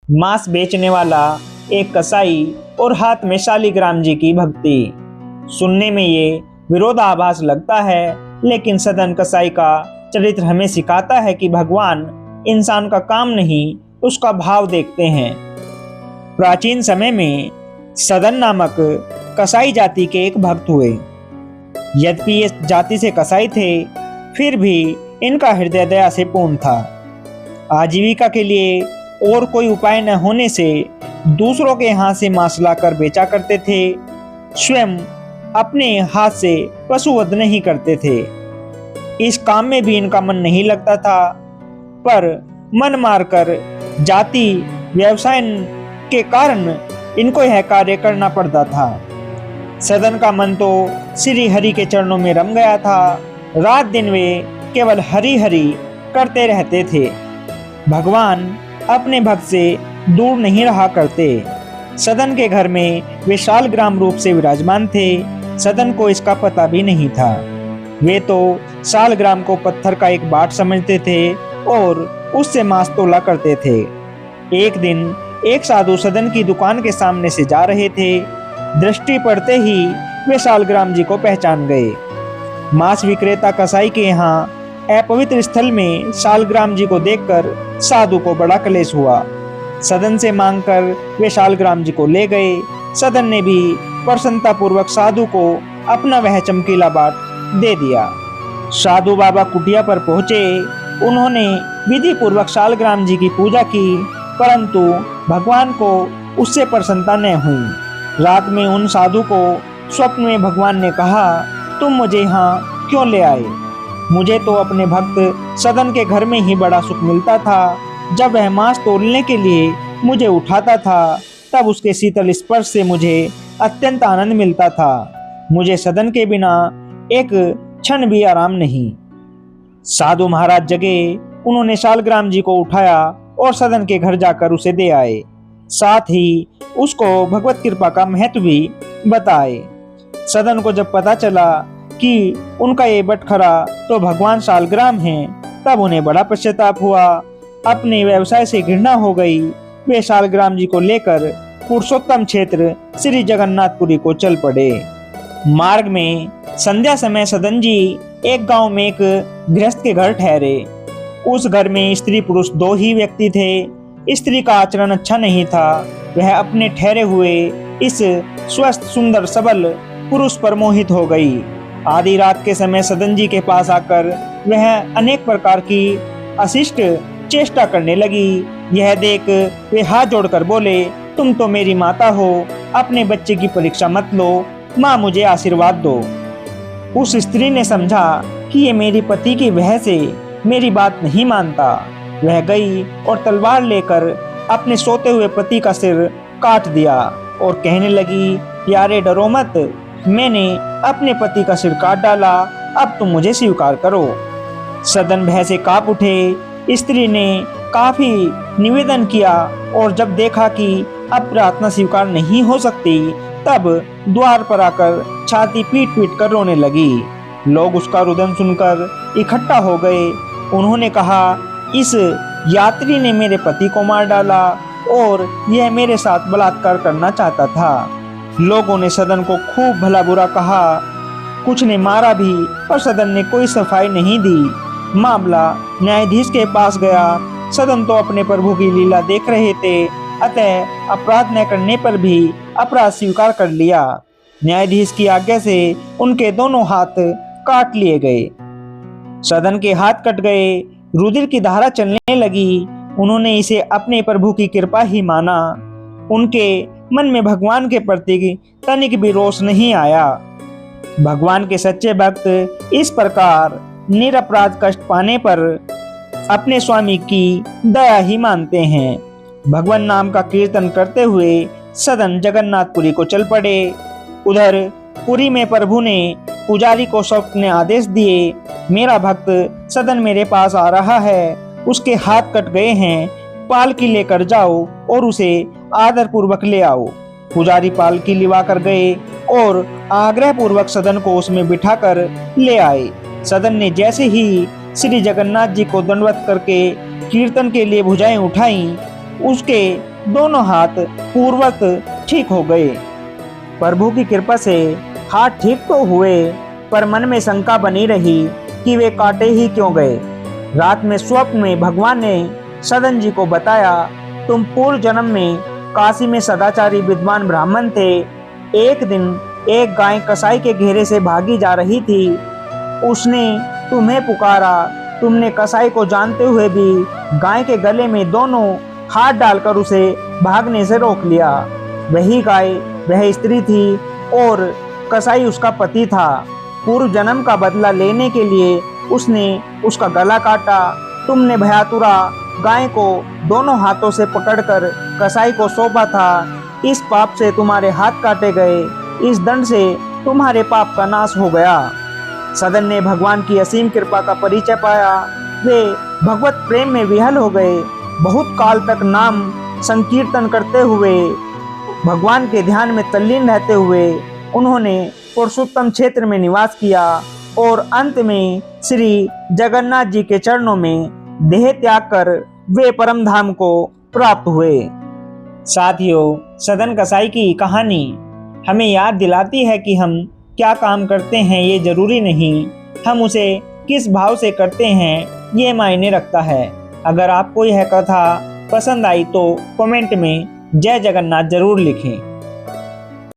मांस बेचने वाला एक कसाई और हाथ में शालिग्राम जी की भक्ति। सुनने में ये विरोधाभास लगता है, लेकिन सदन कसाई का चरित्र हमें सिखाता है कि भगवान इंसान का काम नहीं, उसका भाव देखते हैं। प्राचीन समय में सदन नामक कसाई जाति के एक भक्त हुए। यद्यपि ये जाति से कसाई थे, फिर भी इनका हृदय दया से पूर्ण था। आजीविका के लिए और कोई उपाय न होने से दूसरों के हाथ से मांस लाकर बेचा करते थे। स्वयं अपने हाथ से पशुवध नहीं करते थे। इस काम में भी इनका मन नहीं लगता था, पर मन मारकर जाति व्यवसाय के कारण इनको यह कार्य करना पड़ता था। सदन का मन तो श्री हरि के चरणों में रम गया था। रात दिन वे केवल हरि हरि करते रहते थे। भगवान अपने भक्त से दूर नहीं रहा करते। सदन के घर में वे शालग्राम रूप से विराजमान थे। सदन को इसका पता भी नहीं था। वे तो शालग्राम को पत्थर का एक बाट समझते थे और उससे मांस तोला करते थे। एक दिन एक साधु सदन की दुकान के सामने से जा रहे थे। दृष्टि पड़ते ही वे शालग्राम जी को पहचान गए। मांस विक्रेता कसाई के यहाँ अपवित्र स्थल में शालग्राम जी को देखकर साधु को बड़ा क्लेश हुआ। सदन से मांगकर वे शालग्राम जी को ले गए। सदन ने भी प्रसन्नता पूर्वक साधु को अपना वह चमकीला बाट दे दिया। साधु बाबा कुटिया पर पहुंचे। उन्होंने विधि पूर्वक शालग्राम जी की पूजा की, परंतु भगवान को उससे प्रसन्नता न हुई। रात में उन साधु को स्वप्न में भगवान ने कहा, तुम मुझे यहाँ क्यों ले आए? मुझे तो अपने भक्त सदन के घर में ही बड़ा सुख मिलता था। जब वह मांस तोड़ने के लिए मुझे उठाता था, तब उसके शीतल स्पर्श से मुझे अत्यंत आनंद मिलता था। मुझे सदन के बिना एक क्षण भी आराम नहीं। साधु महाराज जगे। उन्होंने शालग्राम जी को उठाया और सदन के घर जाकर उसे दे आए। साथ ही उसको भगवत कृपा का महत्व भी बताए। सदन को जब पता चला कि उनका ये बटखरा तो भगवान शालग्राम हैं, तब उन्हें बड़ा पश्चाताप हुआ। अपने व्यवसाय से घृणा हो गई। वे शालग्राम जी को लेकर पुरुषोत्तम क्षेत्र श्री जगन्नाथपुरी को चल पड़े। मार्ग में संध्या समय सदन जी एक गांव में एक गृहस्थ के घर ठहरे। उस घर में स्त्री पुरुष दो ही व्यक्ति थे। स्त्री का आचरण अच्छा नहीं था। वह अपने ठहरे हुए इस स्वस्थ सुंदर सबल पुरुष पर मोहित हो गई। आधी रात के समय सदन जी के पास आकर वह अनेक प्रकार की अशिष्ट चेष्टा करने लगी। यह देख वे हाथ जोड़कर बोले, तुम तो मेरी माता हो, अपने बच्चे की परीक्षा मत लो, माँ मुझे आशीर्वाद दो। उस स्त्री ने समझा कि ये मेरे पति की वजह से मेरी बात नहीं मानता। वह गई और तलवार लेकर अपने सोते हुए पति का सिर काट दिया और कहने लगी, यारे डरो मत, मैंने अपने पति का सिर काट डाला, अब तुम मुझे स्वीकार करो। सदन भय से कांप उठे। स्त्री ने काफी निवेदन किया और जब देखा कि अब प्रार्थना स्वीकार नहीं हो सकती, तब द्वार पर आकर छाती पीट पीट कर रोने लगी। लोग उसका रुदन सुनकर इकट्ठा हो गए। उन्होंने कहा, इस यात्री ने मेरे पति को मार डाला और यह मेरे साथ बलात्कार करना चाहता था। लोगों ने सदन को खूब भला बुरा कहा। कुछ ने मारा भी, पर सदन ने कोई सफाई नहीं दी। मामला न्यायाधीश के पास गया। सदन तो अपने प्रभु की लीला देख रहे थे, अतः अपराध न करने पर भी अपराध स्वीकार कर लिया। न्यायाधीश की आज्ञा से उनके दोनों हाथ काट लिए गए। सदन के हाथ कट गए। रुधिर की धारा चलने लगी। उन्होंने इसे अपने प्रभु की कृपा ही माना। उनके मन में भगवान के प्रति तनिक भी रोष नहीं आया। भगवान के सच्चे भक्त इस प्रकार निरपराध कष्ट पाने पर अपने स्वामी की दया ही मानते हैं। भगवान नाम का कीर्तन करते हुए सदन जगन्नाथपुरी को चल पड़े। उधर पुरी में प्रभु ने पुजारी को स्वप्न आदेश दिए, मेरा भक्त सदन मेरे पास आ रहा है, उसके हाथ कट गए हैं, पालकी लेकर जाओ और उसे आदर पूर्वक ले आओ। पुजारी पालकी लिवा कर गए और आग्रह पूर्वक सदन को उसमें बिठाकर ले आए। सदन ने जैसे ही श्री जगन्नाथ जी को दंडवत करके कीर्तन के लिए भुजाएं उठाई, उसके दोनों हाथ पूर्वत ठीक हो गए। प्रभु की कृपा से हाथ ठीक तो हुए, पर मन में शंका बनी रही कि वे काटे ही क्यों गए। रात में स्वप्न में भगवान ने सदन जी को बताया, तुम पूर्व जन्म में काशी में सदाचारी विद्वान ब्राह्मण थे। एक दिन एक गाय कसाई के घेरे से भागी जा रही थी। उसने तुम्हें पुकारा। तुमने कसाई को जानते हुए भी गाय के गले में दोनों हाथ डालकर उसे भागने से रोक लिया। वही गाय वह स्त्री थी और कसाई उसका पति था। पूर्व जन्म का बदला लेने के लिए उसने उसका गला काटा। तुमने भयातुरा गाय को दोनों हाथों से पकड़कर कसाई को सौंपा था। इस पाप से तुम्हारे हाथ काटे गए। इस दंड से तुम्हारे पाप का नाश हो गया। सदन ने भगवान की असीम कृपा का परिचय पाया। वे भगवत प्रेम में विहल हो गए। बहुत काल तक नाम संकीर्तन करते हुए, भगवान के ध्यान में तल्लीन रहते हुए उन्होंने पुरुषोत्तम क्षेत्र में निवास किया और अंत में श्री जगन्नाथ जी के चरणों में देह त्याग कर वे परम धाम को प्राप्त हुए। साथियों, सदन कसाई की कहानी हमें याद दिलाती है कि हम क्या काम करते हैं ये जरूरी नहीं, हम उसे किस भाव से करते हैं ये मायने रखता है। अगर आपको यह कथा पसंद आई तो कमेंट में जय जगन्नाथ जरूर लिखें।